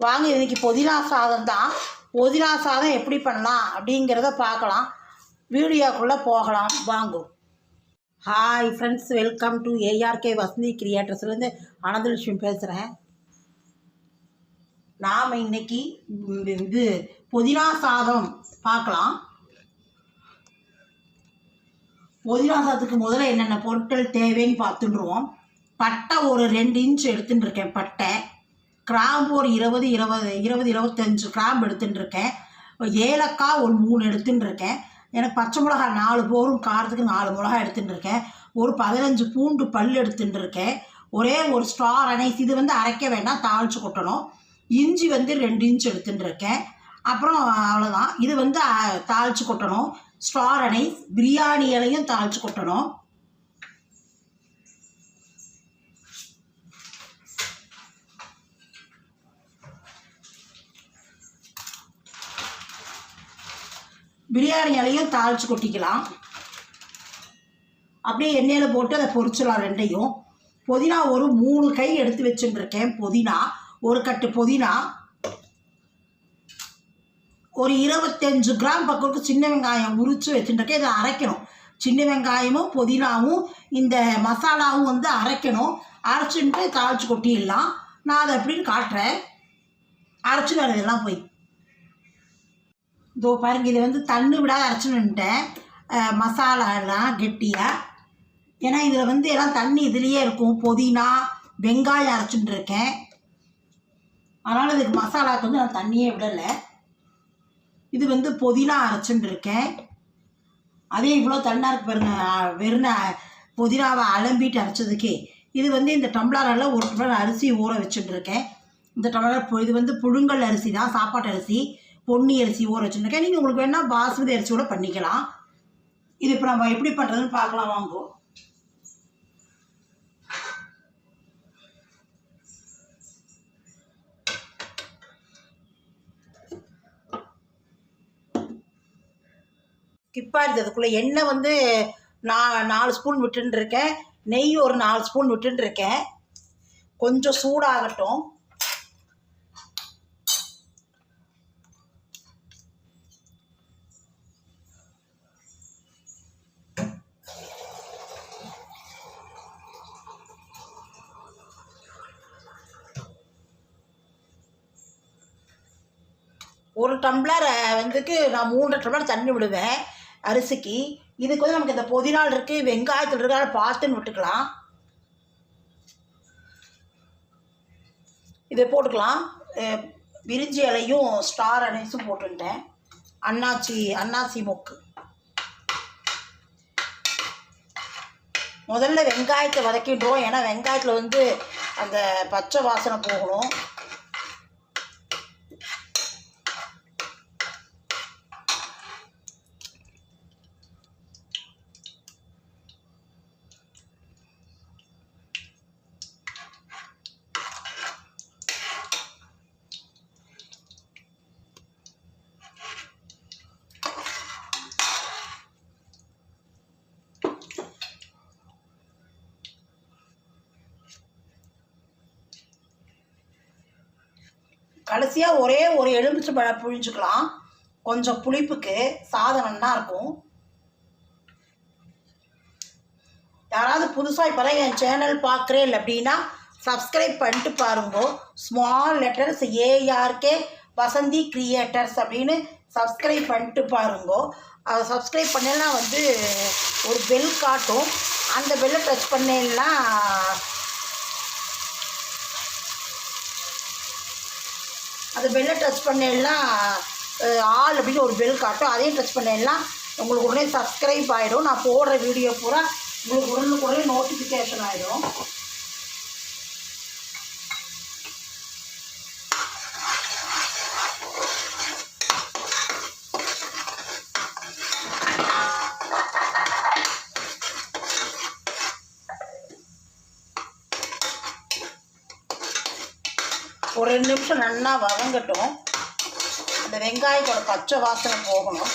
வாங்க இன்றைக்கி புதினா சாதம் தான். புதினா சாதம் எப்படி பண்ணலாம் அப்படிங்கிறத பார்க்கலாம். வீடியோக்குள்ளே போகலாம் வாங்க. Hi friends, welcome to ARK Vasanthi கிரியேட்டர்ஸ்லேருந்து அனந்தலட்சுமி பேசுகிறேன். நாம் இன்னைக்கு இது புதினா சாதம் பார்க்கலாம். புதினா சாதத்துக்கு முதல்ல என்னென்ன பொருட்கள் தேவைன்னு பார்த்துட்டுருவோம். பட்டை ஒரு 2 இன்ச் எடுத்துகிட்டு இருக்கேன். பட்டை, கிராம்பு ஒரு 20-25 கிராம்பு எடுத்துகிட்டு இருக்கேன். ஏலக்காய் ஒரு 3 எடுத்துகிட்டு இருக்கேன். எனக்கு பச்சை மிளகா 4 போரும், காரத்துக்கு 4 மிளகா எடுத்துகிட்டு இருக்கேன். ஒரு 15 பூண்டு பல் எடுத்துகிட்டு இருக்கேன். ஒரே ஒரு ஸ்டார் அனைஸ், இது அரைக்க வேண்டாம், தாளித்து கொட்டணும். இஞ்சி 2 இன்ச் எடுத்துகிட்டு இருக்கேன். அப்புறம் அவ்வளோதான். இது தாளித்து கொட்டணும். ஸ்டார் அனைஸ், பிரியாணி இலையும் தாளித்து கொட்டணும். பிரியாணி இலையும் தாளித்து கொட்டிக்கலாம். அப்படியே எண்ணெயில் போட்டு அதை பொரிச்சிடலாம் ரெண்டையும். புதினா ஒரு 3 கை எடுத்து வச்சுட்டுருக்கேன். புதினா ஒரு கட்டு, புதினா ஒரு 25 கிராம் பக்கத்துக்கு சின்ன வெங்காயம் உரித்து வச்சுட்டுருக்கேன். இதை அரைக்கணும். சின்ன வெங்காயமும் புதினாவும் இந்த மசாலாவும் அரைக்கணும். அரைச்சிட்டு தாளித்து கொட்டிடலாம். நான் அதை எப்படின்னு காட்டுறேன். அரைச்சி நான் இதெல்லாம் போய் இதோ பாருங்க. இது தண்ணி விடாத அரைச்சின்னுட்டேன். மசாலாலாம் கெட்டியாக, ஏன்னா இதில் எல்லாம் தண்ணி இதுலேயே இருக்கும். புதினா வெங்காயம் அரைச்சிட்டு இருக்கேன். அதனால் இதுக்கு மசாலாவுக்கு நான் தண்ணியே விடலை. இது புதினா அரைச்சிட்டு இருக்கேன். அதே இவ்வளோ தண்ணா இருக்கு பாருங்க. வெறும் புதினாவை அலம்பிட்டு அரைச்சதுக்கே. இது இந்த டம்ளரில் ஒரு டம்ளர் அரிசி ஊற வச்சுட்டு இருக்கேன். இந்த டம்ளர் இது புழுங்கல் அரிசி தான், சாப்பாட்டு அரிசி, பொன்னி அரிசி ஊற வச்சுருக்கேன். நீங்கள் உங்களுக்கு வேணால் பாஸ்மதி அரிசியோட பண்ணிக்கலாம். இது இப்போ நம்ம எப்படி பண்ணுறதுன்னு பார்க்கலாம் வாங்கோ. ஸ்கிப்பாக இருந்ததுக்குள்ளே எண்ணெய் நான் 4 ஸ்பூன் விட்டுருக்கேன். நெய் ஒரு 4 ஸ்பூன் விட்டுருக்கேன். கொஞ்சம் சூடாகட்டும். ஒரு டம்ளர் நான் 3 டம்ளர் தண்ணி விடுவேன் அரிசிக்கு. இதுக்கு நமக்கு இந்த புதினால் இருக்குது, வெங்காயத்தில் இருக்குது, அதை பார்த்துன்னு விட்டுக்கலாம். இதை போட்டுக்கலாம். விரிஞ்சி இலையும் ஸ்டார் அனைஸும் போட்டுட்டேன். அன்னாசி மொக்கு. முதல்ல வெங்காயத்தை வதக்கிடுவோம். ஏன்னா வெங்காயத்தில் அந்த பச்சை வாசனை போகணும். கடைசியாக ஒரே ஒரு எலுமிச்சம்பழம் புழிஞ்சுக்கலாம். கொஞ்சம் புளிப்புக்கு சாதம் நல்லா இருக்கும். யாராவது புதுசாக இப்போ தான் என் சேனல் பார்க்குறேன் இல்லை அப்படின்னா சப்ஸ்கிரைப் பண்ணிட்டு பாருங்க. Small letters ARK Vasanthi creators அப்படின்னு சப்ஸ்கிரைப் பண்ணிட்டு பாருங்க. அதை சப்ஸ்கிரைப் பண்ணேன்னா ஒரு பெல் காட்டும். அந்த பெல்லை டச் பண்ணேன்னா அந்த பெல்லை டச் பண்ணேன்னா ஆல் அப்படின்னு ஒரு பெல் காட்டும். அதையும் டச் பண்ணேன்னா உங்களுக்கு உடனே சப்ஸ்கிரைப் ஆகிடும். நான் போடுற வீடியோ பூரா உங்களுக்கு உடனே நோட்டிஃபிகேஷன் ஆகிடும். ஒரு 2 நிமிஷம் நல்லா வதங்கட்டும். அந்த வெங்காயத்தோட பச்சை வாசனை போகணும்.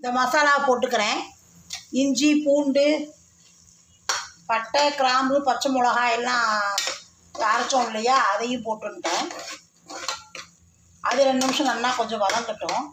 இந்த மசாலா போட்டுக்கிறேன். இஞ்சி, பூண்டு, பட்டை, கிராம்பு, பச்சை மிளகாய் எல்லாம் அரைச்சோம் இல்லையா, அதையும் போட்டுட்டேன். அது 2 நிமிஷம் நல்லா கொஞ்சம் வதங்கட்டும்.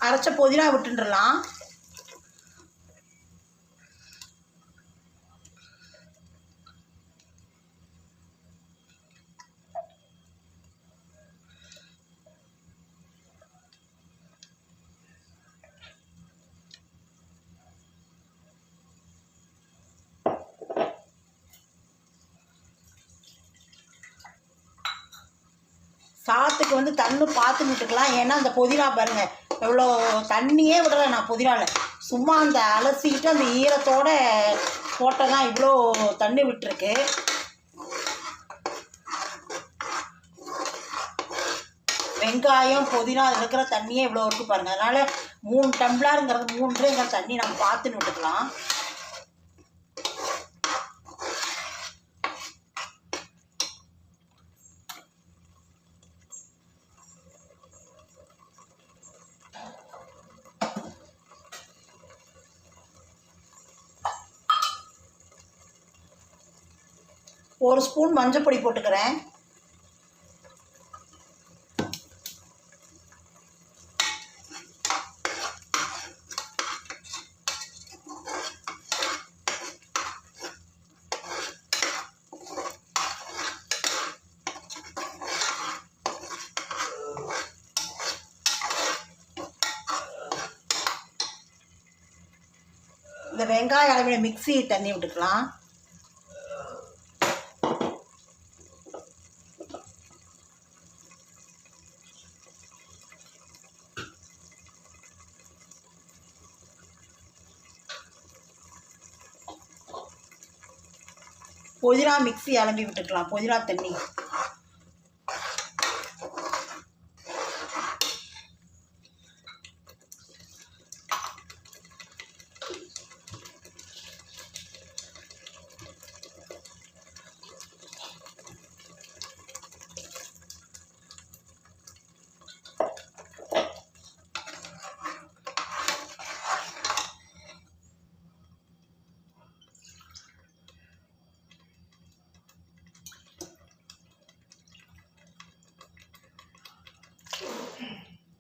அரைச்ச புதினா விட்டுடலாம். சாத்துக்கு வந்து தண்ணி பார்த்து விட்டுக்கலாம். ஏன்னா அந்த புதினா பாருங்கள் எவ்வளோ தண்ணியே விடலை நான் புதினாவில். சும்மா அந்த அலசிக்கிட்டு அந்த ஈரத்தோடு போட்டால் தான் இவ்வளோ தண்ணி விட்டுருக்கு. வெங்காயம், புதினா அதில் இருக்கிற தண்ணியே இவ்வளோ இருக்குது பாருங்கள். அதனால் 3 டம்ளருங்கிறது 3ங்கிற தண்ணி நம்ம பார்த்துன்னு விட்டுக்கலாம். ஒரு ஸ்பூன் மஞ்சள் பொடி போட்டுக்கிறேன். இந்த வெங்காய அளவிட மிக்ஸி தண்ணி விட்டுக்கலாம். புதினா மிக்ஸி அலம்பி விட்டுக்கலாம். புதினா தண்ணி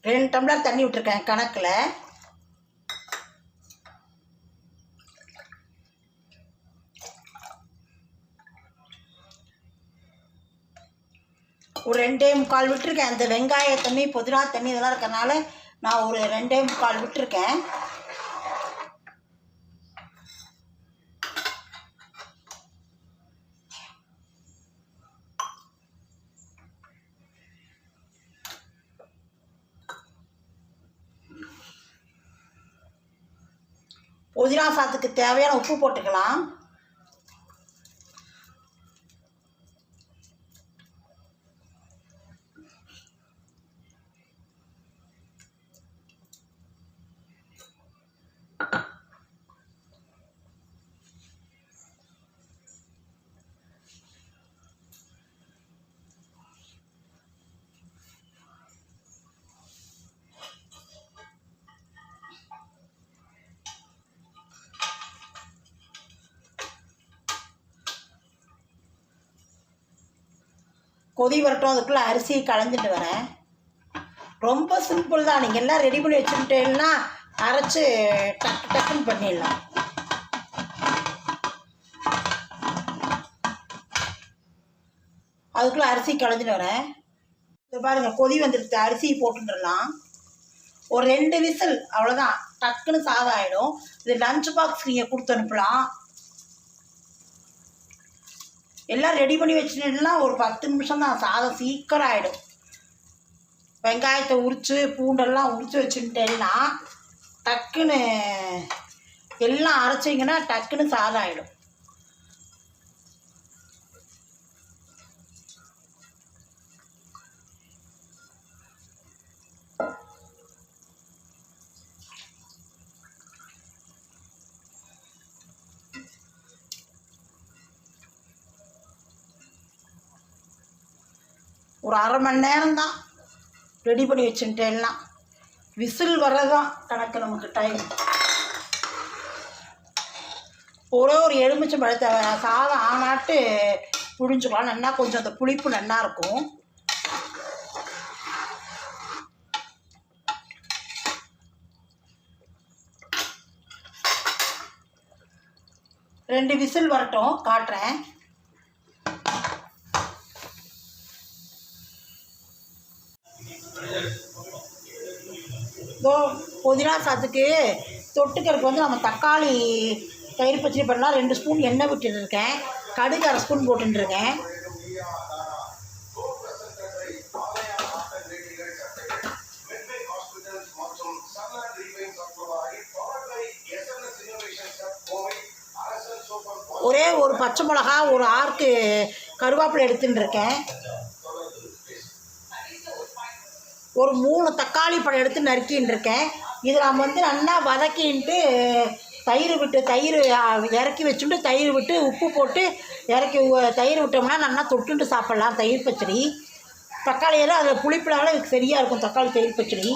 ரெண்டு டம்ளர் தண்ணி விட்டுருக்கேன் கணக்கில். ஒரு 2.25 விட்டுருக்கேன். அந்த வெங்காய தண்ணி, புதினா தண்ணி இதெல்லாம் இருக்கிறனால நான் ஒரு 2.25 விட்டுருக்கேன். புதினா சாத்துக்கு தேவையான உப்பு போட்டுக்கலாம். கொதி வரட்டும். அதுக்குள்ளே அரிசி களைஞ்சிட்டு வரேன். ரொம்ப சிம்பிள் தான். நீங்கள் எல்லாம் ரெடி பண்ணி வச்சுக்கிட்டேன்னா அரைச்சி டக்குன்னு பண்ணிடலாம். அதுக்குள்ளே அரிசி களைஞ்சிட்டு வரேன். இது பாருங்கள், கொதி வந்துடுது. அரிசி போட்டுடலாம். ஒரு 2 விசில் அவ்வளோதான், டக்குன்னு சாதம் ஆகிடும். இது லஞ்ச் பாக்ஸ் நீங்கள் கொடுத்து அனுப்பலாம். எல்லாம் ரெடி பண்ணி வச்சுட்டேன்னா ஒரு 10 நிமிஷம் தான், சாதம் சீக்கிரம் ஆகிடும். வெங்காயத்தை உரித்து பூண்டெல்லாம் உரித்து வச்சுட்டேன்னா டக்குன்னு எல்லாம் அரைச்சிங்கன்னா டக்குன்னு சாதம் ஆகிடும். ஒரு அரை மணி நேரம் தான் ரெடி பண்ணி வச்சுட்டேன்னா, விசில் வர்றதான் கணக்கு நமக்கு டைம். ஒரே ஒரு எலுமிச்சம் பழத்தை சாதம் ஆனாட்டு புழிஞ்சுக்கலாம். நல்லா கொஞ்சம் அந்த புளிப்பு நல்லா இருக்கும். ரெண்டு விசில் வரட்டும், காட்டுறேன். புதினா சாத்துக்கு தொட்டுக்கிறதுக்கு வந்து நம்ம தக்காளி தயிர் பச்சடி பண்ணலாம். 2 ஸ்பூன் எண்ணெய் விட்டுருக்கேன், கடுகு 1/2 ஸ்பூன் போட்டுருக்கேன். ஒரே ஒரு பச்சை மிளகா, ஒரு ஆர்க்கு கருவேப்பிலை எடுத்துன்னு இருக்கேன். ஒரு 3 தக்காளி பழம் எடுத்து நறுக்கின்னு இருக்கேன். இதை நம்ம வந்து நல்லா வதக்கின்ட்டு தயிர் இறக்கி வச்சுட்டு தயிர் விட்டு உப்பு போட்டு தயிர் விட்டோம்னா நல்லா தொட்டுட்டு சாப்பிட்லாம். தயிர் பச்சடி தக்காளியெல்லாம் அதில் புளிப்பினால இதுக்கு சரியாக இருக்கும் தக்காளி தயிர் பச்சடி.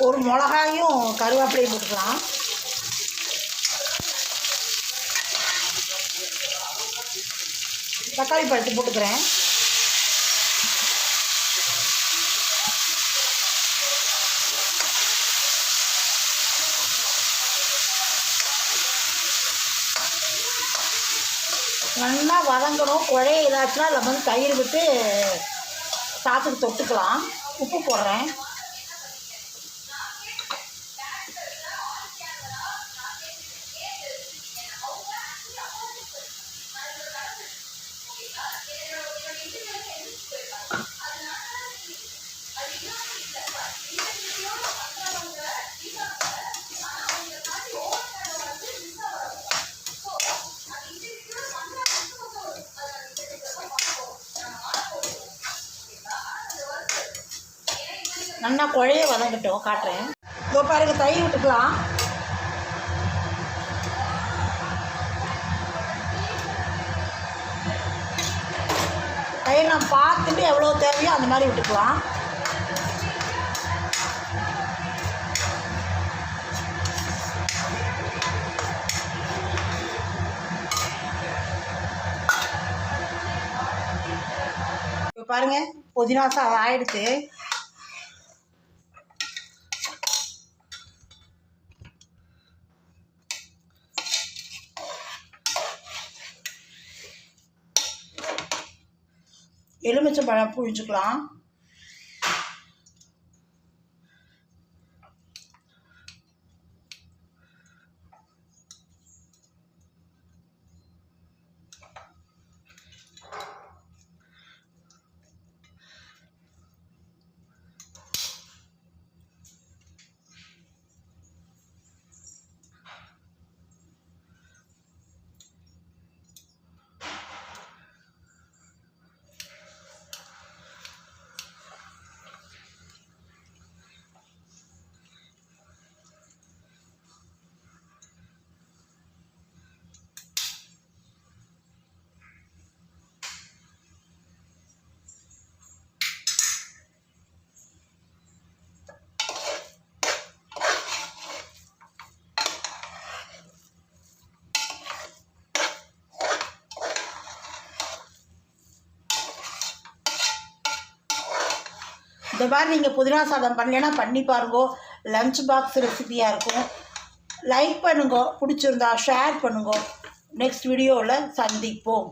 ஒரு மிளகாயும் கருவேப்பிலையும் போட்டுக்கலாம். தக்காளி பழத்தை போட்டுக்கிறேன். நல்லா வதங்கணும். குழைய ஏதாச்சுன்னா நம்ம வந்து தயிர் விட்டு சாத்துக்கு தொட்டுக்கலாம். உப்பு போடுறேன். நல்லா குழைய வதங்கட்டும், காட்டுறேன். இதோ பாருங்க, தயிர் விட்டுக்கலாம். தயிர் நான் பார்த்துட்டு எவ்வளோ தேவையோ அந்த மாதிரி விட்டுக்கலாம். இப்போ பாருங்க, புதினா சாதம் ஆயிடுச்சு. எலுமிச்சம்பழம் புழிஞ்சுக்கலாம். இந்த மாதிரி நீங்கள் புதினா சாதம் பண்ணலைன்னா பண்ணி பாருங்கோ. லஞ்ச் பாக்ஸ் ரெசிபியாக இருக்கும். லைக் பண்ணுங்க, பிடிச்சிருந்தா ஷேர் பண்ணுங்க. நெக்ஸ்ட் வீடியோவில் சந்திப்போம்.